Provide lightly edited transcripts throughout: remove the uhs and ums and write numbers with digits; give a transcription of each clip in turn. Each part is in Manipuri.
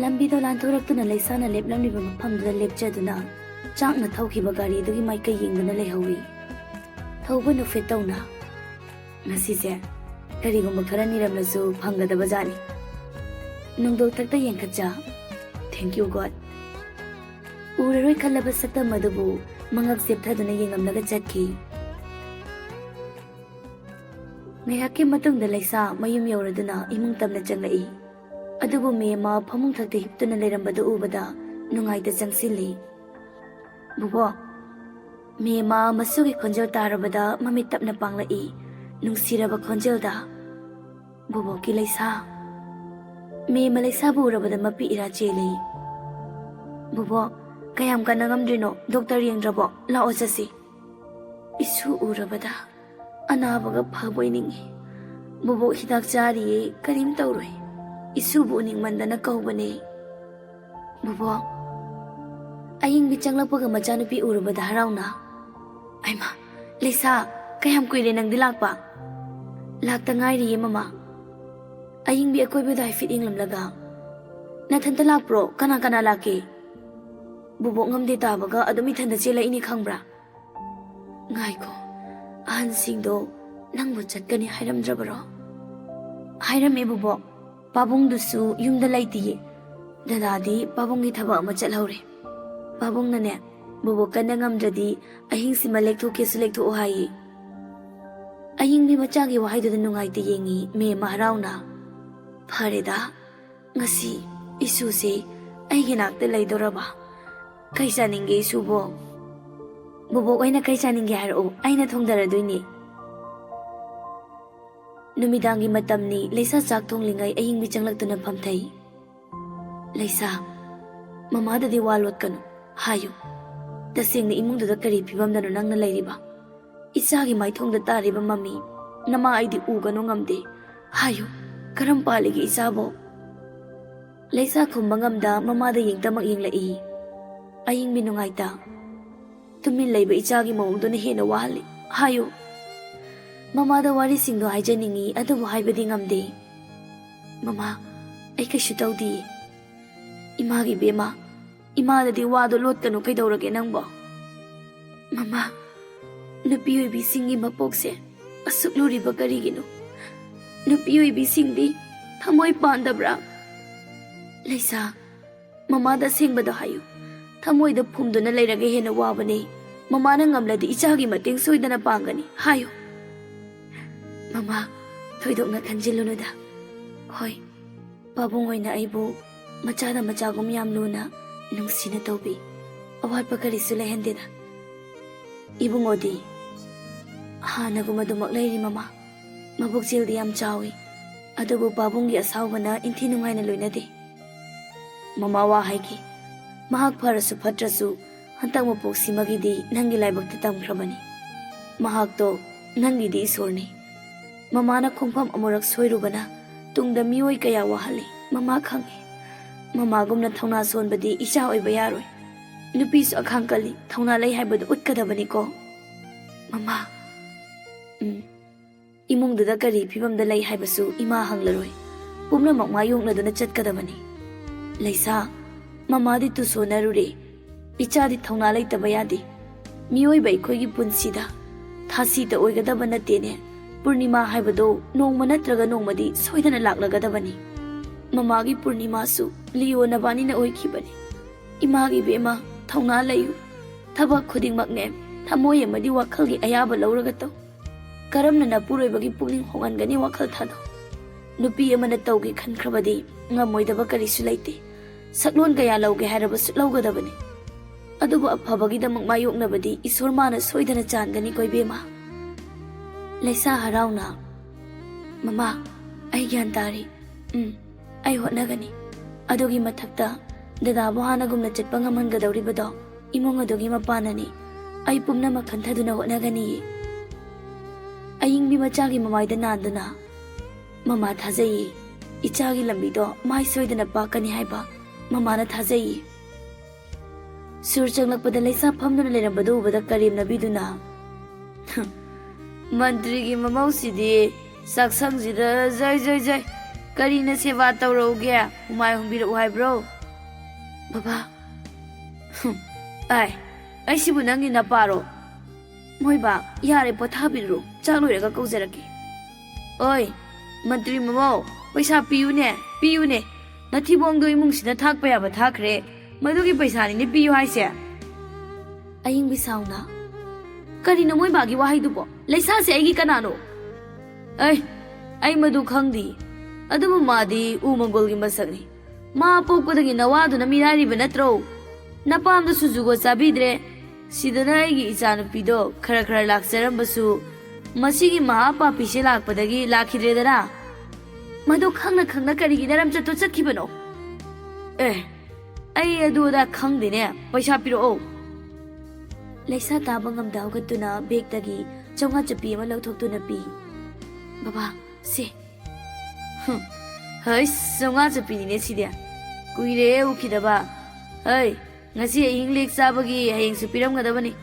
ꯂꯝꯕꯤꯗ ꯂꯥꯟꯊꯣꯔꯛꯇꯨꯅ ꯂꯩꯁꯥꯅ ꯂꯦꯞꯂꯝꯂꯤꯕ ꯃꯐꯝꯗꯨꯗ ꯂꯦꯞꯆꯗꯨꯅ ꯆꯥꯛꯅ ꯊꯧꯈꯤꯕ ꯒꯥꯔꯤꯗꯨꯒꯤ ꯃꯥꯏꯀꯩ ꯌꯦꯡꯗꯨꯅ ꯂꯩꯍꯧꯏ꯫ ꯊꯧꯕ ꯅꯨꯐꯦꯠ ꯇꯧꯅ ꯉꯁꯤꯁꯦ ꯀꯔꯤꯒꯨꯝꯕ ꯈꯔ ꯅꯤꯔꯝꯂꯁꯨ ꯐꯪꯒꯗꯕ ꯖꯥꯠꯅꯤ꯫ ꯅꯨꯡꯗꯣꯛꯊꯛꯇ ꯌꯦꯡꯈꯠꯆ ꯊꯦꯡꯛ ꯌꯨ ꯒꯣꯗ꯫ ꯎꯔꯔꯣꯏ ꯈꯜꯂꯕ ꯁꯛꯇꯝ ꯑꯗꯨꯕꯨ ꯃꯉꯛ ꯆꯦꯞꯊꯗꯨꯅ ꯌꯦꯡꯂꯝꯂꯒ ꯆꯠꯈꯤ꯫ ꯉꯥꯏꯍꯥꯛꯀꯤ ꯃꯇꯨꯡꯗ ꯂꯩꯁꯥ ꯃꯌꯨꯝ ꯌꯧꯔꯗꯨꯅ ꯏꯃꯨꯡ ꯇꯝꯅ ꯆꯪꯂꯛꯏ꯫ ꯑꯗꯨꯕꯨ ꯃꯤ ꯑꯃ ꯐꯃꯨꯡ ꯊꯛꯇ ꯍꯤꯞꯇꯨꯅ ꯂꯩꯔꯝꯕꯗꯨ ꯎꯕꯗ ꯅꯨꯡꯉꯥꯏꯇ ꯆꯪꯁꯤꯜꯂꯤ꯫ ꯕꯨꯕꯣꯛ, ꯃꯤ ꯑꯃ ꯃꯁꯨꯒꯤ ꯈꯣꯟꯖꯦꯜ ꯇꯥꯔꯕꯗ ꯃꯃꯤꯠ ꯇꯞꯅ ꯄꯥꯡꯂꯛꯏ ꯅꯨꯡꯁꯤꯔꯕ ꯈꯣꯟꯖꯦꯜꯗ꯫ ꯕꯨꯕꯣꯛꯀꯤ ꯂꯩꯁꯥ꯫ ꯃꯤ ꯑꯃ ꯂꯩꯁꯥꯕꯨ ꯎꯔꯕꯗ ꯃꯄꯤ ꯏꯔꯥ ꯆꯦꯜꯂꯤ꯫ ꯕꯨꯕꯣꯛ, ꯀꯌꯥꯝ ꯀꯟꯅ ꯉꯝꯗ꯭ꯔꯤꯅꯣ? ꯗꯣꯛꯇꯔ ꯌꯦꯡꯗ꯭ꯔꯕꯣ? ꯂꯥꯛꯑꯣ ꯆꯠꯁꯤ꯫ ꯏꯁꯨ ꯎꯔꯕꯗ ꯑꯅꯥꯕꯒ ꯐꯕꯣꯏ ꯅꯤꯡꯉꯤ꯫ ꯕꯨꯕꯣꯛ ꯍꯤꯗꯥꯛ ꯆꯥꯔꯤꯌꯦ, ꯀꯔꯤꯝ ꯇꯧꯔꯣꯏ꯫ ꯏꯁꯨꯕꯨ ꯎꯅꯤꯡꯃꯟꯗꯅ ꯀꯧꯕꯅꯦ꯫ ꯕꯨꯕꯣꯛ, ꯑꯌꯤꯡꯕꯤ ꯆꯪꯂꯛꯄꯒ ꯃꯆꯥꯅꯨꯄꯤ ꯎꯔꯨꯕꯗ ꯍꯔꯥꯎꯅ, ꯑꯩꯃ, ꯂꯩꯁꯥ, ꯀꯌꯥꯝ ꯀꯨꯏꯔꯦ ꯅꯪꯗꯤ ꯂꯥꯛꯄ? ꯂꯥꯛꯇ ꯉꯥꯏꯔꯤꯌꯦ ꯃꯃꯥ꯫ ꯑꯌꯤꯡꯕꯤ ꯑꯀꯣꯏꯕꯗ ꯍꯥꯏꯐꯦꯠ ꯌꯦꯡꯂꯝꯂꯒ, ꯅꯊꯟꯇ ꯂꯥꯛꯄ꯭ꯔꯣ? ꯀꯅꯥ ꯀꯅꯥ ꯂꯥꯛꯀꯦ? ꯕꯨꯕꯣꯛ ꯉꯝꯗꯦ ꯇꯥꯕꯒ ꯑꯗꯨꯝ ꯏꯊꯟꯇ ꯆꯦꯜꯂꯛꯏꯅꯤ ꯈꯪꯕ꯭ꯔꯥ? ꯉꯥꯏꯈꯣ, ꯑꯍꯟꯁꯤꯡꯗꯣ ꯅꯪꯕꯨ ꯆꯠꯀꯅꯤ ꯍꯥꯏꯔꯝꯗ꯭ꯔꯕꯔꯣ? ꯍꯥꯏꯔꯝꯃꯦ ꯕꯨꯕꯣꯛ, ꯄꯥꯕꯨꯡꯗꯨꯁꯨ ꯌꯨꯝꯗ ꯂꯩꯇꯤꯌꯦ꯫ ꯗꯗꯥꯗꯤ ꯄꯥꯕꯨꯡꯒꯤ ꯊꯕꯛ ꯑꯃ ꯆꯠꯍꯧꯔꯦ꯫ ꯄꯥꯕꯨꯡꯅꯅꯦ, ꯕꯨꯕꯣꯛ ꯀꯟꯅ ꯉꯝꯗ꯭ꯔꯗꯤ ꯑꯍꯤꯡꯁꯤꯃ ꯂꯦꯛꯊꯣꯛꯀꯦꯁꯨ ꯂꯦꯛꯊꯣꯛꯑꯣ ꯍꯥꯏꯌꯦ꯫ ꯑꯌꯤꯡꯕꯤ ꯃꯆꯥꯒꯤ ꯋꯥꯍꯩꯗꯨꯗ ꯅꯨꯡꯉꯥꯏꯇ ꯌꯦꯡꯉꯤ ꯃꯦꯝꯃ ꯍꯔꯥꯎꯅ꯫ ꯐꯔꯦꯗ, ꯉꯁꯤ ꯏꯁꯨꯁꯦ ꯑꯩꯒꯤ ꯅꯥꯛꯇ ꯂꯩꯗꯣꯔꯕ꯫ ꯀꯩ ꯆꯥꯅꯤꯡꯒꯦ ꯏꯁꯨꯕꯣ? ꯕꯨꯕꯣꯛ ꯑꯣꯏꯅ ꯀꯩ ꯆꯥꯅꯤꯡꯒꯦ ꯍꯥꯏꯔꯛꯑꯣ, ꯑꯩꯅ ꯊꯣꯡꯗꯔꯗꯣꯏꯅꯤ꯫ ꯅꯨꯃꯤꯗꯥꯡꯒꯤ ꯃꯇꯝꯅꯤ ꯂꯩꯁꯥ ꯆꯥꯛ ꯊꯣꯡꯂꯤꯉꯩ ꯑꯌꯤꯡꯕꯤ ꯆꯪꯂꯛꯇꯨꯅ ꯐꯝꯊꯩ꯫ ꯂꯩꯁꯥ, ꯃꯃꯥꯗꯗꯤ ꯋꯥ ꯂꯣꯠꯀꯅꯨ, ꯍꯥꯏꯌꯨ꯫ ꯇꯁꯦꯡꯅ ꯏꯃꯨꯡꯗꯨꯗ ꯀꯔꯤ ꯐꯤꯕꯝꯗꯅꯣ ꯅꯪꯅ ꯂꯩꯔꯤꯕ? ꯏꯆꯥꯒꯤ ꯃꯥꯏꯊꯣꯡꯗ ꯇꯥꯔꯤꯕ ꯃꯃꯤ ꯅꯃꯥ ꯑꯩꯗꯤ ꯎꯒꯅꯨ ꯉꯝꯗꯦ꯫ ꯍꯥꯏꯌꯨ, ꯀꯔꯝ ꯄꯥꯜꯂꯤꯒꯦ ꯏꯆꯥꯕꯣ? ꯂꯩꯁꯥ ꯈꯨꯝꯕ ꯉꯝꯗ ꯃꯃꯥꯗ ꯌꯦꯡꯇꯃꯛ ꯌꯦꯡꯂꯛꯏ꯫ ꯑꯌꯤꯡꯕꯤ ꯅꯨꯡꯉꯥꯏꯇ, ꯇꯨꯃꯤꯟ ꯂꯩꯕ ꯏꯆꯥꯒꯤ ꯃꯑꯣꯡꯗꯨꯅ ꯍꯦꯟꯅ ꯋꯥꯍꯜꯂꯤ, ꯍꯥꯏꯌꯨ꯫ ꯃꯃꯥꯗ ꯋꯥꯔꯤꯁꯤꯡꯗꯣ ꯍꯥꯏꯖꯅꯤꯡꯉꯤ, ꯑꯗꯨꯕꯨ ꯍꯥꯏꯕꯗꯤ ꯉꯝꯗꯦ꯫ ꯃꯃꯥ, ꯑꯩ ꯀꯩꯁꯨ ꯇꯧꯗꯤꯌꯦ꯫ ꯏꯃꯥꯒꯤ ꯕꯦꯝꯃ, ꯏꯃꯥꯗꯗꯤ ꯋꯥꯗꯣ ꯂꯣꯠꯀꯅꯨ, ꯀꯩꯗꯧꯔꯒꯦ ꯅꯪꯕꯣ? ꯃꯃꯥ, ꯅꯨꯄꯤ ꯑꯣꯏꯕꯤꯁꯤꯡꯒꯤ ꯃꯄꯣꯛꯁꯦ ꯑꯁꯨꯛ ꯂꯨꯔꯤꯕ ꯀꯔꯤꯒꯤꯅꯣ? ꯅꯨꯄꯤ ꯑꯣꯏꯕꯤꯁꯤꯡꯗꯤ ꯊꯃꯣꯏ ꯄꯥꯟꯗꯕ꯭ꯔꯥ? ꯂꯩꯁꯥ, ꯃꯃꯥꯗ ꯑꯁꯦꯡꯕꯗꯣ ꯍꯥꯏꯌꯨ꯫ ꯊꯃꯣꯏꯗ ꯐꯨꯝꯗꯨꯅ ꯂꯩꯔꯒ ꯍꯦꯟꯅ ꯋꯥꯕꯅꯦ꯫ ꯃꯃꯥꯅ ꯉꯝꯂꯗꯤ ꯏꯆꯥꯒꯤ ꯃꯇꯦꯡ ꯁꯣꯏꯗꯅ ꯄꯥꯡꯒꯅꯤ, ꯍꯥꯏꯌꯨ꯫ ꯃꯃꯥ, ꯊꯣꯏꯗꯣꯛꯅ ꯈꯟꯖꯤꯜꯂꯨꯅꯨꯗ꯫ ꯍꯣꯏ, ꯄꯥꯕꯨꯡ ꯑꯣꯏꯅ ꯑꯩꯕꯨ ꯃꯆꯥꯗ ꯃꯆꯥꯒꯨꯝ ꯌꯥꯝ ꯂꯨꯅ ꯅꯨꯡꯁꯤꯅ ꯇꯧꯕꯤ, ꯑꯋꯥꯠꯄ ꯀꯔꯤꯁꯨ ꯂꯩꯍꯟꯗꯦꯗ꯫ ꯏꯕꯨꯡꯉꯣꯗꯤ? ꯍꯥꯟꯅꯒꯨꯝ ꯑꯗꯨꯃꯛ ꯂꯩꯔꯤ ꯃꯃꯥ꯫ ꯃꯕꯨꯛꯆꯦꯜꯗꯤ ꯌꯥꯝ ꯆꯥꯎꯏ, ꯑꯗꯨꯕꯨ ꯄꯥꯕꯨꯡꯒꯤ ꯑꯁꯥꯎꯕꯅ ꯏꯟꯊꯤ ꯅꯨꯡꯉꯥꯏꯅ ꯂꯣꯏꯅꯗꯦ꯫ ꯃꯃꯥ ꯋꯥ ꯍꯥꯏꯒꯦ, ꯃꯍꯥꯛ ꯐꯔꯁꯨ ꯐꯠꯇ꯭ꯔꯁꯨ ꯍꯟꯇꯛ ꯃꯄꯣꯛꯁꯤꯃꯒꯤꯗꯤ ꯅꯪꯒꯤ ꯂꯥꯏꯕꯛꯇ ꯇꯝꯈ꯭ꯔꯕꯅꯤ꯫ ꯃꯍꯥꯛꯇꯣ ꯅꯪꯒꯤꯗꯤ ꯏꯁꯣꯔꯅꯤ꯫ ꯃꯃꯥꯅ ꯈꯣꯡꯐꯝ ꯑꯃꯨꯔꯛ ꯁꯣꯏꯔꯨꯕꯅ ꯇꯨꯡꯗ ꯃꯤꯑꯣꯏ ꯀꯌꯥ ꯋꯥꯍꯜꯂꯤ, ꯃꯃꯥ ꯈꯪꯉꯤ꯫ ꯃꯃꯥꯒꯨꯝꯅ ꯊꯧꯅꯥ ꯁꯣꯟꯕꯗꯤ ꯏꯆꯥ ꯑꯣꯏꯕ ꯌꯥꯔꯣꯏ꯫ ꯅꯨꯄꯤꯁꯨ ꯑꯈꯥꯡ ꯀꯜꯂꯤ, ꯊꯧꯅꯥ ꯂꯩ ꯍꯥꯏꯕꯗꯨ ꯎꯠꯀꯗꯕꯅꯤꯀꯣ꯫ ꯃꯃꯥ, ꯏꯃꯨꯡꯗꯨꯗ ꯀꯔꯤ ꯐꯤꯕꯝꯗ ꯂꯩ ꯍꯥꯏꯕꯁꯨ ꯏꯃꯥ ꯍꯪꯂꯔꯣꯏ꯫ ꯄꯨꯝꯅꯃꯛ ꯃꯥꯌꯣꯛꯅꯗꯨꯅ ꯆꯠꯀꯗꯕꯅꯤ꯫ ꯂꯩꯁꯥ, ꯃꯃꯥꯗꯤ ꯇꯨꯁꯣꯟꯅꯔꯨꯔꯦ꯫ ꯏꯆꯥꯗꯤ ꯊꯧꯅꯥ ꯂꯩꯇꯕ ꯌꯥꯗꯦ꯫ ꯃꯤꯑꯣꯏꯕ ꯑꯩꯈꯣꯏꯒꯤ ꯄꯨꯟꯁꯤꯗ ꯊꯥꯁꯤꯇ ꯑꯣꯏꯒꯗꯕ ꯅꯠꯇꯦꯅꯦ꯫ ꯄꯨꯔꯅꯤꯃꯥ ꯍꯥꯏꯕꯗꯣ ꯅꯣꯡꯃ ꯅꯠꯇ꯭ꯔꯒ ꯅꯣꯡꯃꯗꯤ ꯁꯣꯏꯗꯅ ꯂꯥꯛꯂꯒꯗꯕꯅꯤ꯫ ꯃꯃꯥꯒꯤ ꯄꯨꯔꯅꯤꯃꯥꯁꯨ ꯂꯤꯌꯣ ꯅꯕꯥꯅꯤꯅ ꯑꯣꯏꯈꯤꯕꯅꯤ꯫ ꯏꯃꯥꯒꯤ ꯕꯦꯝꯃ, ꯊꯧꯅꯥ ꯂꯩꯌꯨ꯫ ꯊꯕꯛ ꯈꯨꯗꯤꯡꯃꯛꯅꯦ ꯊꯃꯣꯏ ꯑꯃꯗꯤ ꯋꯥꯈꯜꯒꯤ ꯑꯌꯥꯕ ꯂꯧꯔꯒ ꯇꯧ꯫ ꯀꯔꯝꯅ ꯅꯄꯨꯔꯣꯏꯕꯒꯤ ꯄꯨꯛꯅꯤꯡ ꯍꯣꯡꯍꯟꯒꯅꯤ ꯋꯥꯈꯜ ꯊꯥꯗꯧ꯫ ꯅꯨꯄꯤ ꯑꯃꯅ ꯇꯧꯒꯦ ꯈꯟꯈ꯭ꯔꯕꯗꯤ ꯉꯝꯃꯣꯏꯗꯕ ꯀꯔꯤꯁꯨ ꯂꯩꯇꯦ꯫ ꯁꯛꯂꯣꯟ ꯀꯌా ꯂꯧꯒꯦ ꯍꯥꯏꯔꯕꯁꯨ ꯂꯧꯒꯗꯕꯅꯤ꯫ ꯑꯗꯨꯕꯨ ꯑꯐꯕꯒꯤꯗꯃꯛ ꯃꯥꯌꯣꯛꯅꯕꯗꯤ ꯏꯁꯣꯔ ꯃꯥꯅ ꯁꯣꯏꯗꯅ ꯆꯥꯟꯒꯅꯤ ꯀꯣꯏꯕꯦꯝꯃ꯫ ꯂꯩꯁꯥ ꯍꯔꯥꯎꯅ, ꯃꯃꯥ, ꯑꯩ ꯒ꯭ꯌꯥꯟ ꯇꯥꯔꯤ꯫ ꯑꯩ ꯍꯣꯠꯅꯒꯅꯤ꯫ ꯑꯗꯨꯒꯤ ꯃꯊꯛꯇ ꯗꯗꯥꯕꯨ ꯍꯥꯟꯅꯒꯨꯝꯅ ꯆꯠꯄ ꯉꯝꯍꯟꯒꯗꯧꯔꯤꯕꯗꯣ ꯏꯃꯨꯡ ꯑꯗꯨꯒꯤ ꯃꯄꯥꯟꯅꯅꯤ꯫ ꯑꯩ ꯄꯨꯝꯅꯃꯛ ꯈꯟꯊꯗꯨꯅ ꯍꯣꯠꯅꯒꯅꯤꯌꯦ꯫ ꯑꯌꯤꯡꯕꯤ ꯃꯆꯥꯒꯤ ꯃꯃꯥꯏꯗ ꯅꯥꯟꯗꯨꯅ, ꯃꯃꯥ ꯊꯥꯖꯩꯌꯦ꯫ ꯏꯆꯥꯒꯤ ꯂꯝꯕꯤꯗꯣ ꯃꯥꯏ ꯁꯣꯏꯗꯅ ꯄꯥꯛꯀꯅꯤ ꯍꯥꯏꯕ ꯃꯃꯥꯅ ꯊꯥꯖꯩꯌꯦ꯫ ꯁꯨꯔ ꯆꯪꯂꯛꯄꯗ ꯂꯩꯁꯥ ꯐꯝꯗꯨꯅ ꯂꯩꯔꯝꯕꯗꯨ ꯎꯕꯗ ꯀꯔꯦꯝꯅꯕꯤꯗꯨꯅ, ꯃꯟꯇ꯭ꯔꯤꯒꯤ ꯃꯃꯧꯁꯤꯗꯤ ꯆꯥꯛꯁꯪꯁꯤꯗ ꯖꯩ ꯖꯩ ꯖꯩ Karina seva tauroge umay humbiru haibro. Baba. Ay sibu nangi naparo. Moiba yare pothabiru chalurega kauzaraki. Oi, Mantri Mamo, paisa piyune. Nathibongdo imungsida thakpa yaba thakre. Madugi paisa ni piyu haise. Aying bisauna. Karina moiba gi wahai dubo. Laisa se aigi kanano. Ay madu khangdi. Adubu madi umangol gi masagni. Ma pokpadagi nawadu na mirari ba natro. Napamda sujugo sabidre. Sidana aigi ichanupido khara laksarambasu. Masigi mahapa pise lakpadagi lakhidredana. Madu khangna karigi naram chatto chatkibano. Ay aduda khangdine paisa piro. Laisa taba ngamda hugatuna begdagi chonga chapi ama lauthokuna pi. Baba, se. Hai, chonga chapi ni sidia. Kuire ukidaba. Hai, ngasi ahing lek sabagi ahing su piramgadabani.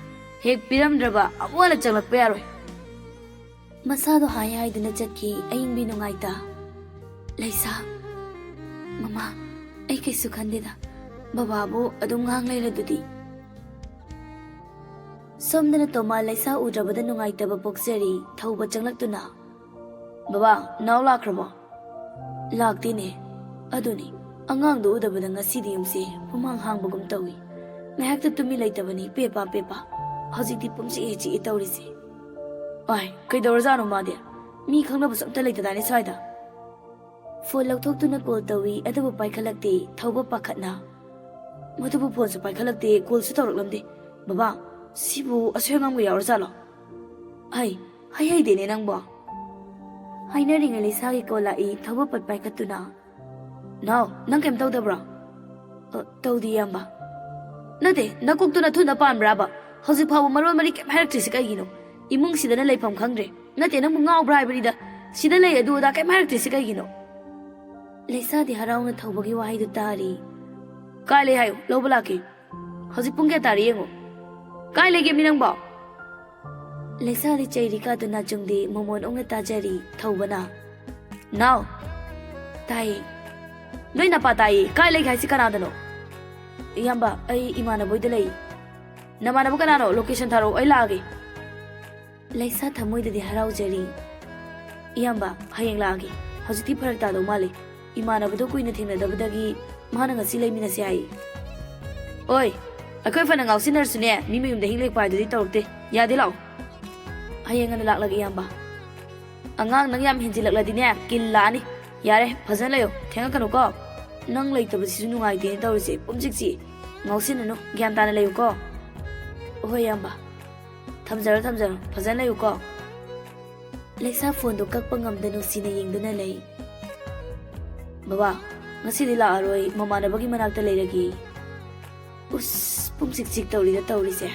Hek piramdraba amwala changlakpa yaroi. Masado hai duna chatki ahing bi nungaita. Laisa. Mama, ay kaisu khandida. Bababu adum ngang lairadudi. Somdana toma Laisa udrabada nungaitaba poksari thauba changlaktuna. Baba, naw lakrabo. Laktine. Aduni. Angangdo udabada ngasidi yumse pumang hangbagum tawi. Ngayakta tumi laitabani pepa. Hajikti pumsi echi itawrisi. Ay, kay dawrazano madi. Mi khangnaba samta laitadani saida. Phone laukthoktuna call tawi adabu paikhalakti thauba pakhatna. Madubu phone su paikhalakti call su tawraklamdi. Baba, sibu asyangamga yawrazalo. Ay dene nangbo. Hainaringa Laisagi call ai thauba pat paikhatuna. Now, nang kem tawdabra? Tawdi yamba. Nade, nakoktuna thuna pambraba. Hojik phabu marwa mari kem hairaktrisi kaigino. Imung sidana leifam khangdre. Nate nang ngawbra ibrida. Sida lei adu da kem hairaktrisi kaigino. Laisa di harauna thawbagi wahai du tari. Kai le hayo, lawba laki. Hojik pung kya tari yengo. Kai le gem ni nang ba? Laisa di chairi ka du na jungdi momon onga tajari thawbana. Now, tai. Noi na patai, kai le khai si kanadano. Yamba, ay imanaboy delay. Namanabo kanano, location tharo, ay lagi. Laisa thamoy di harau jari. Yamba, hayang lagi. Hojiti pharak mali. Imanabado kuina thengnadabadagi mana ngasi leiminasi ai. Oi, akhoi fana ngausinarasune mi mayumda hinglek paidudi tawrukte. Yade law. Hayang ana laklagi yamba. Angang nang yam hinjilakladine killani. Yare, phajana layo. Thengakanu ko. Nang leitabasisu nungaitene tawrise pumjikchi. Ngausinanu gyan tana layo ko. Hoi yamba. Thamjaro, phajana layo ko. Laisa phone do kakpa ngamda nusina yengduna lei. Baba, ngasidi laaroy mamanabagi manakta leiragi. Pumsik tawrise.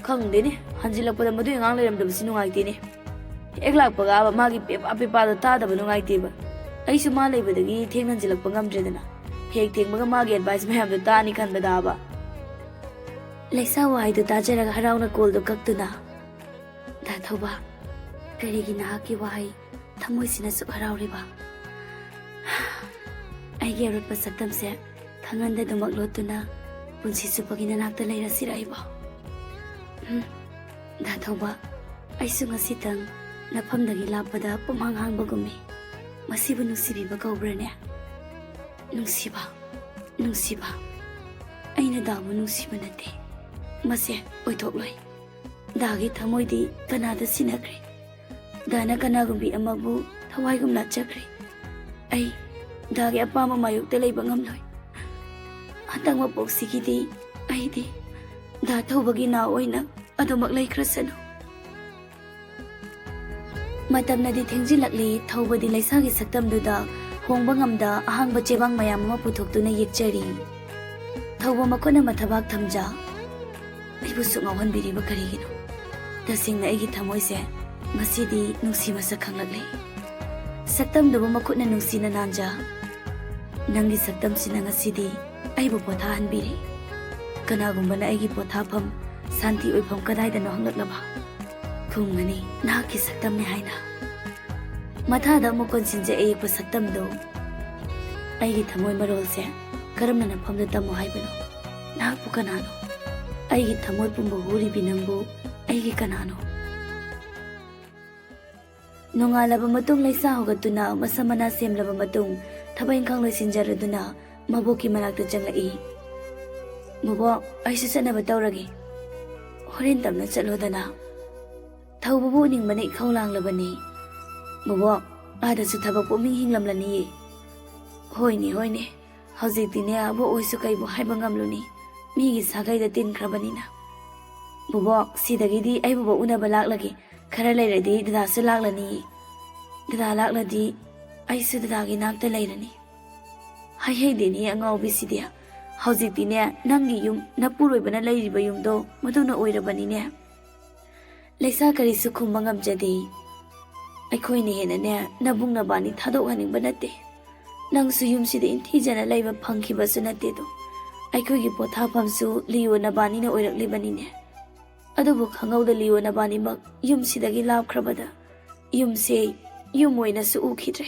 Khangdene, hanjilakpada madu ngang leiramdabasi nungaitene. Eklakpaga magi pepa tadaba nungaiteba. Aisu ma leibadagi thenghanjilakpa ngamdredana. Hek thengbaga magi advice mayamdo tani khanbadaba. Laisa wahaidu tajaraga harauna call do kaktuna. Da thauba, karigi nahaki wahai thamoisina suk harauriba. Aigi arutpa saktamse khanganda dumak lotuna punsi supagi nanakta leirasiraiba. Da thauba, aisu ngasitang nafamdagi lappada pumhangbagumi. Masibu nungsibiba kaubrane. Nungsiba. Aina dabu nungsiba nate. Mase oithokloi. Dagi thamoidi kanada sinakre. Dana kanagumbi amabu thawaigum nachakre. Ai dagi apama mayukta leiba ngamloi. Hatang mapoksigidi aidi da thawbagi na oina adumak leikrasanu. Matamnadi thengjilakli thawbadi Laisagi saktamduda hongba ngamda ahangba chebang mayam ama puthoktuna yekchari. Thawba makona mathabak thamja. Aibu su ngawhanbiriba karigino. Tasingna aigi thamoise ngasidi nungsi masa khanglakli. Saktamduba makutna nungsina nanja. Nangi saktamsina ngasidi aibu pothahanbiri. Kanagumbana aigi pothafam santi oifam kadaidano hanglaklaba. Kungani nahaki saktamne haina. ꯃꯊꯥꯗ ꯑꯃꯨꯛ ꯀꯣꯟꯁꯤꯟꯖꯩ ꯑꯌꯦꯛꯄ ꯁꯛꯇꯝꯗꯣ꯫ ꯑꯩꯒꯤ ꯊꯃꯣꯏ ꯃꯔꯣꯜꯁꯦ ꯀꯔꯝꯅ ꯅꯐꯝꯗ ꯇꯝꯃꯣ ꯍꯥꯏꯕꯅꯣ? ꯅꯍꯥꯛꯄꯨ ꯀꯅꯥꯅꯣ? ꯑꯩꯒꯤ ꯊꯃꯣꯏ ꯄꯨꯝꯕ ꯍꯨꯔꯤꯕꯤ ꯅꯪꯕꯨ ꯑꯩꯒꯤ ꯀꯅꯥꯅꯣ? ꯅꯣꯡꯉꯥꯜꯂꯕ ꯃꯇꯨꯡ ꯂꯩꯁꯥ ꯍꯧꯒꯠꯇꯨꯅ ꯃꯁꯝ ꯃꯅꯥ ꯁꯦꯝꯂꯕ ꯃꯇꯨꯡ ꯊꯕꯛ ꯏꯪꯈꯥꯡ ꯂꯣꯏꯁꯤꯟꯖꯔꯗꯨꯅ ꯃꯕꯣꯛꯀꯤ ꯃꯅꯥꯛꯇ ꯆꯪꯂꯛꯏ꯫ ꯕꯣꯕꯣꯛ, ꯑꯩꯁꯨ ꯆꯠꯅꯕ ꯇꯧꯔꯒꯦ꯫ ꯍꯣꯔꯦꯟ ꯇꯞꯅ ꯆꯠꯂꯣꯗꯅ꯫ ꯊꯧꯕꯕꯨ ꯎꯅꯤꯡꯕꯅ ꯏꯈꯧ ꯂꯥꯡꯂꯕꯅꯤ꯫ ꯕꯣꯕꯣꯛ, ꯑꯥꯗꯁꯨ ꯊꯕꯛ ꯄꯨꯛꯅꯤꯡ ꯍꯤꯡꯂꯝꯂꯅꯤꯌꯦ꯫ ꯍꯣꯏꯅꯦ ꯍꯣꯏꯅꯦ, ꯍꯧꯖꯤꯛꯇꯤꯅꯦ ꯑꯕꯣꯛ ꯑꯣꯏꯁꯨ ꯀꯩꯕꯨ ꯍꯥꯏꯕ ꯉꯝꯂꯨꯅꯤ, ꯃꯤꯒꯤ ꯁꯥꯒꯩꯗ ꯇꯤꯟꯈ꯭ꯔꯕꯅꯤꯅ꯫ ꯕꯣꯕꯣꯛ, ꯁꯤꯗꯒꯤꯗꯤ ꯑꯩ ꯕꯣꯕꯣꯛ ꯎꯅꯕ ꯂꯥꯛꯂꯒꯦ, ꯈꯔ ꯂꯩꯔꯗꯤ ꯗꯗꯥꯁꯨ ꯂꯥꯛꯂꯅꯤꯌꯦ꯫ ꯗꯗꯥ ꯂꯥꯛꯂꯗꯤ ꯑꯩꯁꯨ ꯗꯗꯥꯒꯤ ꯅꯥꯛꯇ ꯂꯩꯔꯅꯤ꯫ ꯍꯩꯍꯩꯗꯦꯅꯦ ꯑꯉꯥꯎꯕꯤꯁꯤꯗꯤ, ꯍꯧꯖꯤꯛꯇꯤꯅꯦ ꯅꯪꯒꯤ ꯌꯨꯝ ꯅꯄꯨꯔꯣꯏꯕꯅ ꯂꯩꯔꯤꯕ ꯌꯨꯝꯗꯣ ꯃꯗꯨꯅ ꯑꯣꯏꯔꯕꯅꯤꯅꯦ꯫ ꯂꯩꯁꯥ ꯀꯔꯤꯁꯨ ꯈꯨꯝꯕ ꯉꯝꯖꯗꯦ꯫ ꯑꯩꯈꯣꯏꯅ ꯍꯦꯟꯅꯅꯦ ꯅꯕꯨꯡ ꯅꯕꯥꯅꯤ ꯊꯥꯗꯣꯛꯍꯟꯅꯤꯡꯕ ꯅꯠꯇꯦ꯫ ꯅꯪꯁꯨ ꯌꯨꯝꯁꯤꯗ ꯏꯟꯊꯤꯖꯅ ꯂꯩꯕ ꯐꯪꯈꯤꯕꯁꯨ ꯅꯠꯇꯦꯗꯣ꯫ ꯑꯩꯈꯣꯏꯒꯤ ꯄꯣꯊꯥꯐꯝꯁꯨ ꯂꯤꯌꯣ ꯅꯕꯥꯅꯤꯅ ꯑꯣꯏꯔꯛꯂꯤꯕꯅꯤꯅꯦ꯫ ꯑꯗꯨꯕꯨ ꯈꯪꯍꯧꯗ ꯂꯤꯌꯣ ꯅꯕꯥꯅꯤꯃꯛ ꯌꯨꯝꯁꯤꯗꯒꯤ ꯂꯥꯞꯈ꯭ꯔꯕꯗ ꯌꯨꯝꯁꯦ ꯌꯨꯝ ꯑꯣꯏꯅꯁꯨ ꯎꯈꯤꯗ꯭ꯔꯦ꯫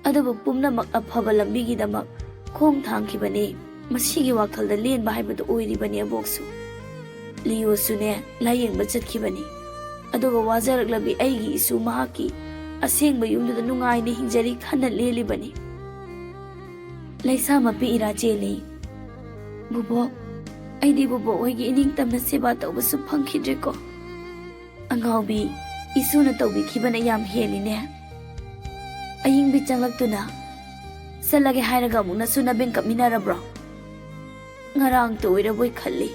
ꯑꯗꯨꯕꯨ ꯄꯨꯝꯅꯃꯛ ꯑꯐꯕ ꯂꯝꯕꯤꯒꯤꯗꯃꯛ ꯈꯣꯡ ꯊꯥꯡꯈꯤꯕꯅꯤ, ꯃꯁꯤꯒꯤ ꯋꯥꯈꯜꯗ ꯂꯦꯟꯕ ꯍꯥꯏꯕꯗꯨ ꯑꯣꯏꯔꯤꯕꯅꯤ ꯑꯕꯣꯛꯁꯨ꯫ ꯂꯤꯌꯣꯁꯨꯅꯦ ꯂꯥꯏꯌꯦꯡꯕ ꯆꯠꯈꯤꯕꯅꯤ, ꯑꯗꯨꯒ ꯋꯥꯖꯔꯛꯂꯕꯤ ꯑꯩꯒꯤ ꯏꯁꯨ ꯃꯍꯥꯛꯀꯤ ꯑꯁꯦꯡꯕ ꯌꯨꯝꯗꯨꯗ ꯅꯨꯡꯉꯥꯏꯅ ꯍꯤꯡꯖꯔꯤ ꯈꯟꯅ ꯂꯦꯜꯂꯤꯕꯅꯤ꯫ ꯂꯩꯁꯥ ꯃꯄꯤ ꯏꯔꯥ ꯆꯦꯜꯂꯤ꯫ ꯕꯣꯕꯣꯛ, ꯑꯩꯗꯤ ꯕꯣꯕꯣꯛ ꯍꯣꯏꯒꯤ ꯏꯅꯤꯡꯇꯝꯅ ꯁꯦꯕꯥ ꯇꯧꯕꯁꯨ ꯐꯪꯈꯤꯗ꯭ꯔꯦꯀꯣ꯫ ꯑꯉꯥꯎꯕꯤ, ꯏꯁꯨꯅ ꯇꯧꯕꯤꯈꯤꯕꯅ ꯌꯥꯝ ꯍꯦꯜꯂꯤꯅꯦ꯫ ꯑꯌꯤꯡꯕꯤ ꯆꯪꯂꯛꯇꯨꯅ, ꯆꯠꯂꯒꯦ ꯍꯥꯏꯔꯒ ꯑꯃꯨꯛ ꯅꯁꯨ ꯅꯕꯦꯟ ꯀꯞꯃꯤꯟꯅꯔꯕ꯭ꯔꯣ? ꯉꯔꯥꯡꯇ ꯑꯣꯏꯔꯕꯣꯏ ꯈꯜꯂꯤ,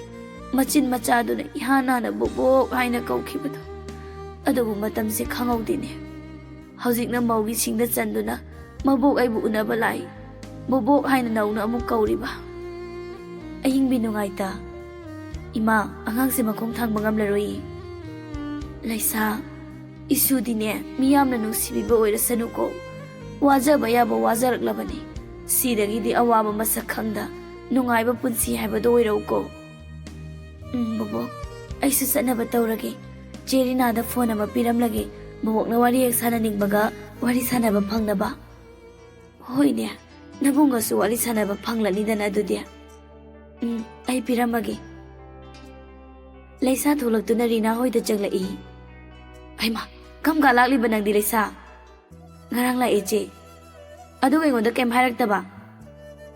ꯃꯆꯤꯟ ꯃꯆꯥꯗꯨꯅ ꯏꯍꯥꯟ ꯍꯥꯟꯅ ꯕꯣꯕꯣꯛ ꯍꯥꯏꯅ ꯀꯧꯈꯤꯕꯗꯣ꯫ ꯑꯗꯨꯕꯨ ꯃꯇꯝꯁꯦ ꯈꯪꯍꯧꯗꯦꯅꯦ꯫ ꯍꯧꯖꯤꯛꯅ ꯃꯧꯒꯤ ꯁꯤꯡꯗ ꯆꯟꯗꯨꯅ ꯃꯕꯣꯛ ꯑꯩꯕꯨ ꯎꯅꯕ ꯂꯥꯛꯏ, ꯕꯣꯕꯣꯛ ꯍꯥꯏꯅ ꯅꯧꯅ ꯑꯃꯨꯛ ꯀꯧꯔꯤꯕ꯫ ꯑꯌꯤꯡꯕꯤ ꯅꯨꯡꯉꯥꯏꯇ, ꯏꯃꯥ, ꯑꯉꯥꯡꯁꯦ ꯃꯈꯣꯡ ꯊꯥꯡꯕ ꯉꯝꯂꯔꯣꯏꯌꯦ꯫ ꯂꯩꯁꯥ, ꯏꯁꯨꯗꯤꯅꯦ ꯃꯤꯌꯥꯝꯅ ꯅꯨꯡꯁꯤꯕꯤꯕ ꯑꯣꯏꯔꯁꯅꯨꯀꯣ, ꯋꯥꯖꯕ ꯌꯥꯕ ꯋꯥꯖꯔꯛꯂꯕꯅꯤ꯫ ꯁꯤꯗꯒꯤꯗꯤ ꯑꯋꯥꯕ ꯃꯁꯛ ꯈꯪꯗ ꯅꯨꯡꯉꯥꯏꯕ ꯄꯨꯟꯁꯤ ꯍꯥꯏꯕꯗꯣ ꯑꯣꯏꯔꯛꯎꯀꯣ꯫ ꯕꯣꯕꯣꯛ, ꯑꯩꯁꯨ ꯆꯠꯅꯕ ꯇꯧꯔꯒꯦ꯫ ꯆꯦ ꯔꯤꯅꯥꯗ ꯐꯣꯟ ꯑꯃ ꯄꯤꯔꯝꯂꯒꯦ, ꯕꯣꯕꯣꯛꯅ ꯋꯥꯔꯤ ꯍꯦꯛ ꯁꯥꯟꯅꯅꯤꯡꯕꯒ ꯋꯥꯔꯤ ꯁꯥꯟꯅꯕ ꯐꯪꯅꯕ꯫ ꯍꯣꯏꯅꯦ, ꯅꯕꯨꯡꯒꯁꯨ ꯋꯥꯔꯤ ꯁꯥꯟꯅꯕ ꯐꯪꯂꯅꯤꯗꯅ ꯑꯗꯨꯗꯤ꯫ ꯑꯩ ꯄꯤꯔꯝꯃꯒꯦ꯫ ꯂꯩꯁꯥ ꯊꯣꯛꯂꯛꯇꯨꯅ ꯔꯤꯅꯥ ꯍꯣꯏꯗ ꯆꯪꯂꯛꯏ꯫ ꯍꯩꯃꯥ, ꯀꯝꯀꯥꯟ ꯂꯥꯛꯂꯤꯕ ꯅꯪꯗꯤ ꯂꯩꯁꯥ? ꯉꯔꯥꯡ ꯂꯥꯛꯑꯦ ꯆꯦ, ꯑꯗꯨꯒ ꯑꯩꯉꯣꯟꯗ ꯀꯩꯝ ꯍꯥꯏꯔꯛꯇꯕ?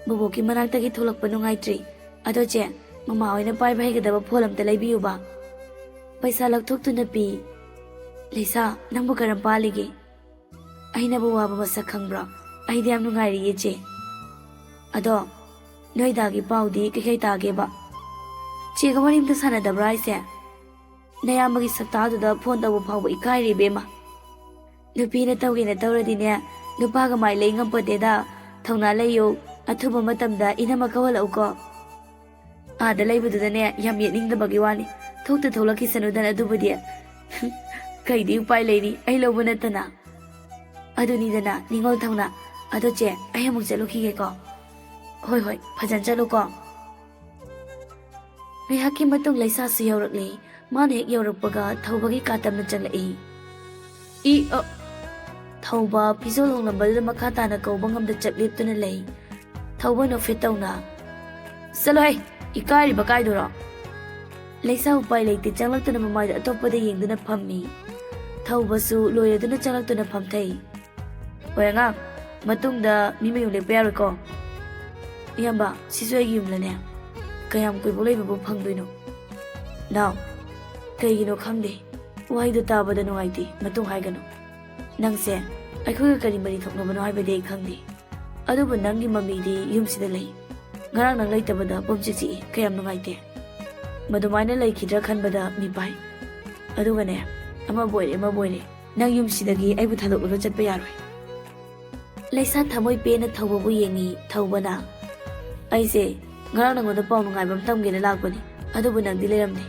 ꯕꯣꯕꯣꯛꯀꯤ ꯃꯅꯥꯛꯇꯒꯤ ꯊꯣꯛꯂꯛꯄ ꯅꯨꯡꯉꯥꯏꯇ꯭ꯔꯤ, ꯑꯗꯣ ꯆꯦ, ꯃꯃꯥ ꯍꯣꯏꯅ ꯄꯥꯏꯕ ꯍꯩꯒꯗꯕ ꯐꯣꯟ ꯑꯝꯇ ꯂꯩꯕꯤꯌꯨꯕ꯫ ꯄꯩꯁꯥ ꯂꯧꯊꯣꯛꯇꯨꯅ ꯄꯤ꯫ ꯂꯩꯁꯥ, ꯅꯪꯕꯨ ꯀꯔꯝ ꯄꯥꯜꯂꯤꯒꯦ? ꯑꯩꯅꯕꯨ ꯋꯥꯕ ꯃꯁꯛ ꯈꯪꯕ꯭ꯔꯣ? ꯑꯩꯗꯤ ꯌꯥꯝ ꯅꯨꯡꯉꯥꯏꯔꯤꯌꯦ ꯆꯦ꯫ ꯑꯗꯣ ꯅꯣꯏꯗꯥꯒꯤ ꯄꯥꯎꯗꯤ ꯀꯩꯀꯩ ꯇꯥꯒꯦꯕ? ꯆꯦꯒ ꯋꯥꯔꯤꯝꯇ ꯁꯥꯟꯅꯗꯕ꯭ꯔꯥ ꯍꯥꯏꯁꯦ? ꯅꯌꯥꯝꯕꯒꯤ ꯁꯛꯇꯥꯗꯨꯗ ꯐꯣꯟ ꯇꯧꯕ ꯐꯥꯎꯕ ꯏꯀꯥꯏꯔꯦ ꯏꯕꯦꯝꯃ꯫ ꯅꯨꯄꯤꯅ ꯇꯧꯒꯦꯅ ꯇꯧꯔꯗꯤꯅꯦ ꯅꯨꯄꯥꯒ ꯃꯥꯏ ꯂꯩ ꯉꯝꯄꯣꯠꯇꯦꯗ꯫ ꯊꯧꯅꯥ ꯂꯩꯌꯨ, ꯑꯊꯨꯕ ꯃꯇꯝꯗ ꯏꯅꯝꯃ ꯀꯧꯍꯜꯂꯛꯎꯀꯣ꯫ ꯑꯥꯗ ꯂꯩꯕꯗꯨꯗꯅꯦ ꯌꯥꯝ ꯌꯦꯠꯅꯤꯡꯗꯕꯒꯤ ꯋꯥꯅꯤ, ꯊꯣꯛꯇ ꯊꯣꯛꯂꯛꯈꯤꯁꯅꯨꯗꯅ ꯑꯗꯨꯕꯨꯗꯤ꯫ ꯀꯩꯗꯤ ꯎꯄꯥꯏ ꯂꯩꯔꯤ, ꯑꯩ ꯂꯧꯕ ꯅꯠꯇꯅ꯫ ꯑꯗꯨꯅꯤꯗꯅ ꯅꯤꯡꯉꯣꯜ ꯊꯧꯅꯥ꯫ ꯑꯗꯣ ꯆꯦ, ꯑꯩ ꯑꯃꯨꯛ ꯆꯠꯂꯨꯈꯤꯒꯦꯀꯣ꯫ ꯍꯣꯏ ꯍꯣꯏ, ꯐꯖꯅ ꯆꯠꯂꯨꯀꯣ꯫ ꯉꯥꯏꯍꯥꯛꯀꯤ ꯃꯇꯨꯡ ꯂꯩꯁꯥꯁꯨ ꯌꯧꯔꯛꯂꯤ꯫ ꯃꯥꯅ ꯍꯦꯛ ꯌꯧꯔꯛꯄꯒ ꯊꯧꯕꯒꯤ ꯀꯥꯇꯝꯅ ꯆꯪꯂꯛꯏ꯫ ꯊꯧꯕ ꯐꯤꯖꯣꯜ ꯍꯣꯡꯂꯝꯕꯗꯨꯗ ꯃꯈꯥ ꯇꯥꯅ ꯀꯧꯕ ꯉꯝꯗ ꯆꯞ ꯂꯦꯞꯇꯨꯅ ꯂꯩ꯫ ꯊꯧꯕ ꯅꯣꯛꯐꯦꯠ ꯇꯧꯅ, ꯆꯠꯂꯣꯍꯦ, ꯏꯀꯥꯏꯔꯤꯕ ꯀꯥꯏꯗꯨꯔꯣ? ꯂꯩꯁꯥ ꯎꯄꯥꯏ ꯂꯩꯇꯦ ꯆꯪꯂꯛꯇꯨꯅ ꯃꯃꯥꯏꯗ ꯑꯇꯣꯞꯄꯗ ꯌꯦꯡꯗꯨꯅ ꯐꯝꯃꯤ꯫ ꯊꯧꯕꯁꯨ ꯂꯣꯏꯔꯗꯨꯅ ꯆꯪꯂꯛꯇꯨꯅ ꯐꯝꯊꯩ꯫ ꯍꯣꯏ ꯑꯉꯥꯡ, ꯃꯇꯨꯡꯗ ꯃꯤ ꯃꯌꯨꯝ ꯂꯦꯛꯄ ꯌꯥꯔꯣꯏꯀꯣ? ꯏꯌꯥꯝꯕ, ꯁꯤꯁꯨ ꯑꯩꯒꯤ ꯌꯨꯝꯂꯅꯦ, ꯀꯌꯥꯝ ꯀꯨꯏꯕꯨ ꯂꯩꯕꯕꯨ ꯐꯪꯗꯣꯏꯅꯣ? ꯅꯥꯎ, ꯀꯩꯒꯤꯅೋ ꯈꯪꯗꯦ, ꯋꯥꯍꯩꯗꯣ ꯇꯥꯕꯗ ꯅꯨꯡꯉꯥꯏꯇꯦ, ꯃꯇꯨꯡ ꯍꯥꯏꯒꯅꯨ꯫ ꯅꯪꯁꯦ ꯑꯩꯈꯣꯏꯒ ꯀꯔꯤ ꯃꯔꯤ ꯊꯣꯛꯅꯕꯅꯣ ꯍꯥꯏꯕꯗꯤ ꯑꯩ ꯈꯪꯗꯦ, ꯑꯗꯨꯕꯨ ꯅꯪꯒꯤ ꯃꯃꯤꯗꯤ ꯌꯨꯝꯁꯤꯗ ꯂꯩ꯫ ꯉꯔꯥꯡ ꯅꯪ ꯂꯩꯇꯕꯗ ꯄꯨꯝꯆꯤꯛ ꯆꯤꯛꯏ, ꯀꯌꯥꯝ ꯅꯨꯡꯉꯥꯏꯇꯦ꯫ ꯃꯗꯨꯃꯥꯏꯅ ꯂꯩꯈꯤꯗ꯭ꯔꯥ ꯈꯟꯕꯗ ꯃꯤꯄꯥꯏ꯫ ꯑꯗꯨꯒꯅꯦ, ꯑꯃꯕꯨ ꯑꯣꯏꯔꯦ ꯅꯪ ꯌꯨꯝꯁꯤꯗꯒꯤ ꯑꯩꯕꯨ ꯊꯥꯗꯣꯛꯂꯒ ꯆꯠꯄ ꯌꯥꯔꯣꯏ꯫ ꯂꯩꯁꯥ ꯊꯃꯣꯏ ꯄꯦꯟꯅ ꯊꯧꯕꯕꯨ ꯌꯦꯡꯉꯤ꯫ ꯊꯧꯕꯅ, ꯑꯩꯁꯦ ꯉꯔꯥꯡ ꯅꯪꯉꯣꯟꯗ ꯄꯥꯎ ꯅꯨꯡꯉꯥꯏꯕ ꯑꯃ ꯇꯝꯒꯦꯅ ꯂꯥꯛꯄꯅꯤ, ꯑꯗꯨꯕꯨ ꯅꯪꯗꯤ ꯂꯩꯔꯝꯗꯦ꯫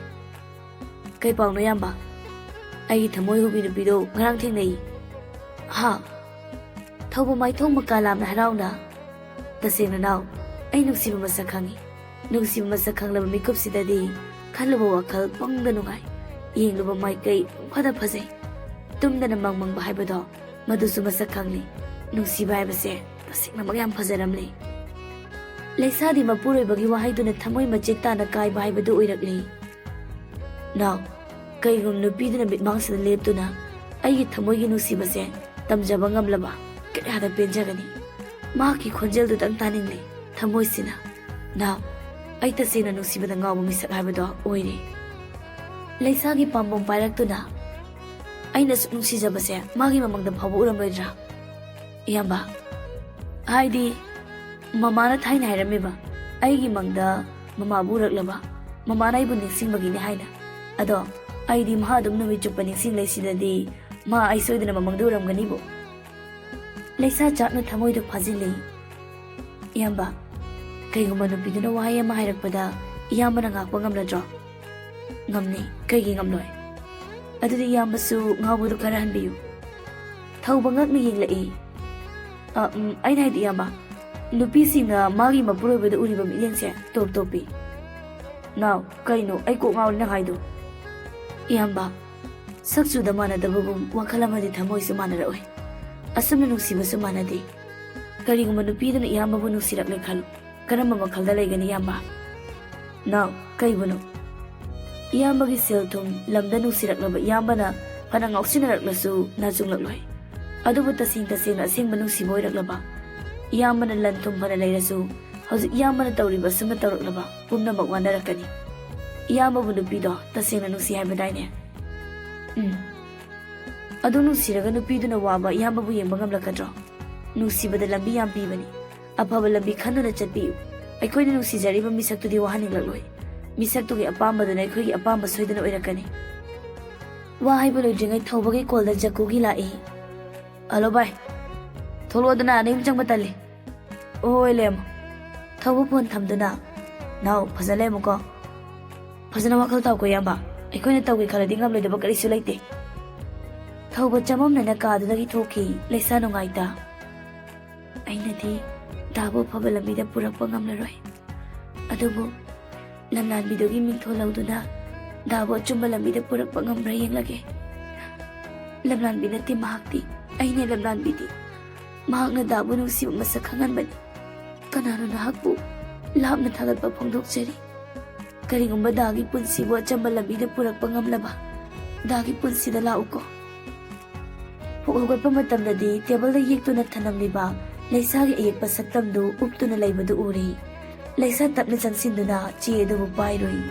ꯀꯩ ꯄꯥꯎꯅꯣ ꯌꯥꯝꯕ? ꯑꯩꯒꯤ ꯊꯃꯣꯏ ꯍꯨꯕꯤ ꯅꯨꯄꯤꯗꯣ ꯉꯔꯥꯡ ꯊꯦꯡꯅꯩ꯫ ꯍꯥ? ꯊꯧꯕ ꯃꯥꯏꯊꯣꯡ ꯃꯀꯥ ꯂꯥꯝꯅ ꯍꯔꯥꯎꯅ, ꯇꯁꯦꯡꯅ ꯅꯥꯎ, ꯑꯩ ꯅꯨꯡꯁꯤꯕ ꯃꯁꯛ ꯈꯪꯉꯤ꯫ ꯅꯨꯡꯁꯤꯕ ꯃꯁꯛ ꯈꯪꯂꯕ ꯃꯤꯀꯨꯞꯁꯤꯗꯗꯤ ꯈꯜꯂꯨꯕ ꯋꯥꯈꯜ ꯄꯪꯗ ꯅꯨꯡꯉꯥꯏ, ꯌꯦꯡꯂꯨꯕ ꯃꯥꯏꯀꯩ ꯄꯪꯐꯗ ꯐꯖꯩ꯫ ꯇꯨꯝꯗꯅ ꯃꯪꯕ ꯍꯥꯏꯕꯗꯣ ꯃꯗꯨꯁꯨ ꯃꯁꯛ ꯈꯪꯂꯤ ꯅꯨꯡꯁꯤꯕ ꯍꯥꯏꯕꯁꯦ ꯇꯁꯦꯡꯅꯃꯛ ꯌꯥꯝ ꯐꯖꯔꯝꯂꯤ ꯂꯩꯁꯥꯗꯤ ꯃꯄꯨꯔꯣꯏꯕꯒꯤ ꯋꯥꯍꯩꯗꯨꯅ ꯊꯃꯣꯏ ꯃꯆꯦꯠ ꯇꯥꯅ ꯀꯥꯏꯕ ꯍꯥꯏꯕꯗꯨ ꯑꯣꯏꯔꯛꯂꯤ ꯅꯥꯎ ꯀꯩꯒꯨꯝ ꯅꯨꯄꯤꯗꯨꯅ ꯃꯤꯠꯃꯥꯡꯁꯤꯗ ꯂꯦꯞꯇꯨꯅ ꯑꯩꯒꯤ ꯊꯃꯣꯏꯒꯤ ꯅꯨꯡꯁꯤꯕꯁꯦ ꯇꯝꯖꯕ ꯉꯝꯂꯕ ꯀꯌꯥꯗ ꯄꯦꯟꯖꯒꯅꯤ ꯃꯍꯥꯛꯀꯤ ꯈꯣꯟꯖꯦꯜꯗꯨꯗꯪ ꯇꯥꯅꯤꯡꯂꯤ ꯊꯃꯣꯏꯁꯤꯅ ꯅꯥꯎ ꯑꯩ ꯇꯁꯦꯡꯅ ꯅꯨꯡꯁꯤꯕꯗ ꯉꯥꯎꯕ ꯃꯤꯁꯛ ꯍꯥꯏꯕꯗꯣ ꯑꯣꯏꯔꯦ ꯂꯩꯁꯥꯒꯤ ꯄꯥꯝꯕꯣꯝ ꯄꯥꯏꯔꯛꯇꯨꯅ ꯑꯩꯅ ꯁꯨꯛ ꯅꯨꯡꯁꯤꯖꯕꯁꯦ ꯃꯥꯒꯤ ꯃꯃꯥꯡꯗ ꯐꯥꯎꯕ ꯎꯔꯝꯂꯣꯏꯗ꯭ꯔꯥ ꯏꯌꯥꯝꯕ ꯍꯥꯏꯗꯤ ꯃꯃꯥꯅ ꯊꯥꯏꯅ ꯍꯥꯏꯔꯝꯃꯦꯕ ꯑꯩꯒꯤ ꯃꯪꯗ ꯃꯃꯥꯕꯨ ꯎꯔꯛꯂꯕ ꯃꯃꯥꯅ ꯑꯩꯕꯨ ꯅꯤꯡꯁꯤꯡꯕꯒꯤꯅꯤ ꯍꯥꯏꯅ ꯑꯗꯣ ꯑꯩꯗꯤ ꯃꯍꯥꯛ ꯑꯗꯨꯝ ꯅꯨꯃꯤꯠ ꯆꯨꯞꯄ ꯅꯤꯡꯁꯤꯡꯂꯩꯁꯤꯗꯗꯤ ꯃꯥ ꯑꯩ ꯁꯣꯏꯗꯅ ꯃꯃꯪꯗ ꯎꯔꯝꯒꯅꯤꯕꯨ ꯂꯩꯁꯥ ꯆꯥꯛꯅ ꯊꯃꯣꯏꯗꯨ ꯐꯥꯖꯤꯜꯂꯤ ꯏꯌꯥꯝꯕ ꯀꯩꯒꯨꯝꯕ ꯅꯨꯄꯤꯗꯨꯅ ꯋꯥꯍꯩ ꯑꯃ ꯍꯥꯏꯔꯛꯄꯗ ꯏꯌꯥꯝꯕꯅ ꯉꯥꯛꯄ ꯉꯝꯂꯗ꯭ꯔꯣ ꯉꯝꯅꯤ ꯀꯩꯒꯤ ꯉꯝꯂꯣꯏ ꯑꯗꯨꯗꯤ ꯏꯌꯥꯝꯕꯁꯨ ꯉꯥꯎꯕꯗꯨ ꯈꯔ ꯍꯟꯕꯤꯌꯨ ꯊꯧꯕ ꯉꯛꯅ ꯌꯦꯡꯂꯛꯏ ꯑꯩꯅ ꯍꯥꯏꯗꯤ ꯏꯌꯥꯝꯕ ꯅꯨꯄꯤꯁꯤꯡꯅ ꯃꯥꯒꯤ ꯃꯄꯨꯔꯣꯏꯕꯗ ꯎꯔꯤꯕ ꯃꯤꯠꯌꯦꯡꯁꯦ ꯇꯣꯞ ꯇꯣꯞꯄꯤ ꯅꯥꯎ ꯀꯩꯅꯣ ꯑꯩ ꯀꯣꯛ ꯉꯥꯎꯔꯤ ꯅꯪ ꯍꯥꯏꯗꯣ ꯏꯌꯥꯝꯕ ꯁꯛꯆꯨꯗ ꯃꯥꯟꯅꯗꯕꯒꯨꯝ ꯋꯥꯈꯜ ꯑꯃꯗꯤ ꯊꯃꯣꯏꯁꯨ ꯃꯥꯟꯅꯔꯛꯑꯣꯏ ꯑꯁꯨꯝꯅ ꯅꯨꯡꯁꯤꯕꯁꯨ ꯃꯥꯟꯅꯗꯦ ꯀꯔꯤꯒꯨꯝꯕ ꯅꯨꯄꯤꯗꯨꯅ ꯏꯌꯥꯝꯕꯕꯨ ꯅꯨꯡꯁꯤꯔꯛꯂꯦ ꯈꯜꯂꯨ ꯀꯔꯝꯕ ꯃꯈꯜꯗ ꯂꯩꯒꯅꯤ ꯏꯌꯥꯝꯕ ꯅꯥꯎ ꯀꯩꯕꯨꯅꯣ ꯏꯌꯥꯝꯕꯒꯤ ꯁꯦꯜ ꯊꯨꯝ ꯂꯝꯗ ꯅꯨꯡꯁꯤꯔꯛꯂꯕ ꯏꯌꯥꯝꯕꯅ ꯐꯅ ꯉꯥꯎꯁꯤꯟꯅꯔꯛꯂꯁꯨ ꯅꯥꯆꯨꯡꯂꯛꯂꯣꯏ ꯑꯗꯨꯕꯨ ꯇꯁꯦꯡꯅ ꯑꯁꯦꯡꯕ ꯅꯨꯡꯁꯤꯕ ꯑꯣꯏꯔꯛꯂꯕ ꯏꯌꯥꯝꯕꯅ ꯂꯟ ꯊꯨꯝ ꯐꯅ ꯂꯩꯔꯁꯨ ꯍꯧꯖꯤꯛ ꯏꯌꯥꯝꯕꯅ ꯇꯧꯔꯤꯕ ꯑꯁꯨꯝꯅ ꯇꯧꯔꯛꯂꯕ ꯄꯨꯝꯅꯃꯛ ꯋꯥꯅꯔꯛꯀꯅꯤ ꯏꯌꯥꯝꯕꯕꯨ ꯅꯨꯄꯤꯗꯣ ꯇꯁꯦꯡꯅ ꯅꯨꯡꯁꯤ ꯍꯥꯏꯕꯗꯥꯏꯅꯦ ꯑꯗꯨ ꯅꯨꯡꯁꯤꯔꯒ ꯅꯨꯄꯤꯗꯨꯅ ꯋꯥꯕ ꯏꯌꯥꯝꯕꯕꯨ ꯌꯦꯡꯕ ꯉꯝꯂꯛꯀꯗ꯭ꯔꯣ ꯅꯨꯡꯁꯤꯕꯗ ꯂꯝꯕꯤ ꯌꯥꯝ ꯄꯤꯕꯅꯤ ꯑꯐꯕ ꯂꯝꯕꯤ ꯈꯟꯗꯨꯅ ꯆꯠꯄꯤꯌꯨ ꯑꯩꯈꯣꯏꯅ ꯅꯨꯡꯁꯤꯖꯔꯤꯕ ꯃꯤꯁꯛꯇꯨꯗꯤ ꯋꯥꯍꯟꯅꯤꯡꯂꯛꯂꯣꯏ ꯃꯤꯁꯛꯇꯨꯒꯤ ꯑꯄꯥꯝꯕꯗꯨꯅ ꯑꯩꯈꯣꯏꯒꯤ ꯑꯄꯥꯝꯕ ꯁꯣꯏꯗꯅ ꯑꯣꯏꯔꯛꯀꯅꯤ ꯋꯥ ꯍꯥꯏꯕ ꯂꯣꯏꯗ꯭ꯔꯤꯉꯩ ꯊꯧꯕꯒꯤ ꯀꯣꯜꯗ ꯖꯛꯀꯨꯒꯤ ꯂꯥꯛꯏ ꯍꯜꯂꯣ ꯚꯥꯏ ꯊꯣꯛꯂꯛꯑꯣꯗꯅ ꯅꯌꯨꯝ ꯆꯪꯕ ꯇꯜꯂꯤ ꯍꯣꯏ ꯂꯩꯔꯝꯃꯣ ꯊꯧꯕ ꯐꯣꯟ ꯊꯝꯗꯨꯅ ꯅꯥꯎ ꯐꯖꯅ ꯂꯩꯔꯝꯃꯨꯀꯣ ꯐꯖꯅ ꯋꯥꯈꯜ ꯇꯥꯎꯀꯣ ꯏꯌꯥꯝꯕ ꯑꯩꯈꯣꯏꯅ ꯇꯧꯒꯦ ꯈꯜꯂꯗꯤ ꯉꯝꯂꯣꯏꯗꯕ ꯀꯔꯤꯁꯨ ꯂꯩꯇꯦ ꯊꯧꯕ ꯆꯃꯝꯅꯅ ꯀꯥꯗꯨꯗꯒꯤ ꯊꯣꯛꯈꯤ ꯂꯩꯁꯥ ꯅꯨꯡꯉꯥꯏꯇ ꯑꯩꯅꯗꯤ ꯗꯥꯕꯨ ꯑꯐꯕ ꯂꯝꯕꯤꯗ ꯄꯨꯔꯛꯄ ꯉꯝꯂꯔꯣꯏ ꯑꯗꯨꯕꯨ ꯂꯝꯂꯥꯟꯕꯤꯗꯨꯒꯤ ꯃꯤꯡꯊꯣꯜ ꯂꯧꯗꯨꯅ ꯗꯥꯕꯨ ꯑꯆꯨꯝꯕ ꯂꯝꯕꯤꯗ ꯄꯨꯔꯛꯄ ꯉꯝꯕ꯭ꯔꯥ ꯌꯦꯡꯂꯒꯦ ꯂꯝꯂꯥꯟꯕꯤ ꯅꯠꯇꯦ ꯃꯍꯥꯛꯇꯤ ꯑꯩꯅꯦ ꯂꯝꯂꯥꯟꯕꯤꯗꯤ ꯃꯍꯥꯛꯅ ꯗꯥꯕꯨ ꯅꯨꯡꯁꯤꯕ ꯃꯁꯛ ꯈꯪꯍꯟꯕꯅꯤ ꯀꯅꯥꯅꯣ ꯅꯍꯥꯛꯄꯨ ꯂꯥꯞꯅ ꯊꯥꯒꯠꯄ ꯐꯣꯡꯗꯣꯛꯆꯔꯤ ꯀꯔꯤꯒꯨꯝꯕ ꯗꯥꯒꯤ ꯄꯨꯟꯁꯤꯕꯨ ꯑꯆꯝꯕ ꯂꯝꯕꯤꯗ ꯄꯨꯔꯛꯄ ꯉꯝꯂꯕ ꯗꯥꯒꯤ ꯄꯨꯟꯁꯤꯗ ꯂꯥꯛꯎꯀꯣ ꯄꯨꯛ ꯍꯧꯒꯠꯄ ꯃꯇꯝꯗꯗꯤ ꯇꯦꯕꯜꯗ ꯌꯦꯛꯇꯨꯅ ꯊꯅꯝꯂꯤꯕ ꯂꯩꯁꯥꯒꯤ ꯑꯌꯦꯛꯄ ꯁꯛꯇꯝꯗꯨ ꯎꯞꯇꯨꯅ ꯂꯩꯕꯗꯨ ꯎꯔꯤ ꯂꯩꯁꯥ ꯇꯞꯅ ꯆꯪꯁꯤꯟꯗꯨꯅ ꯆꯦ ꯑꯗꯨꯕꯨ ꯄꯥꯏꯔꯨꯏ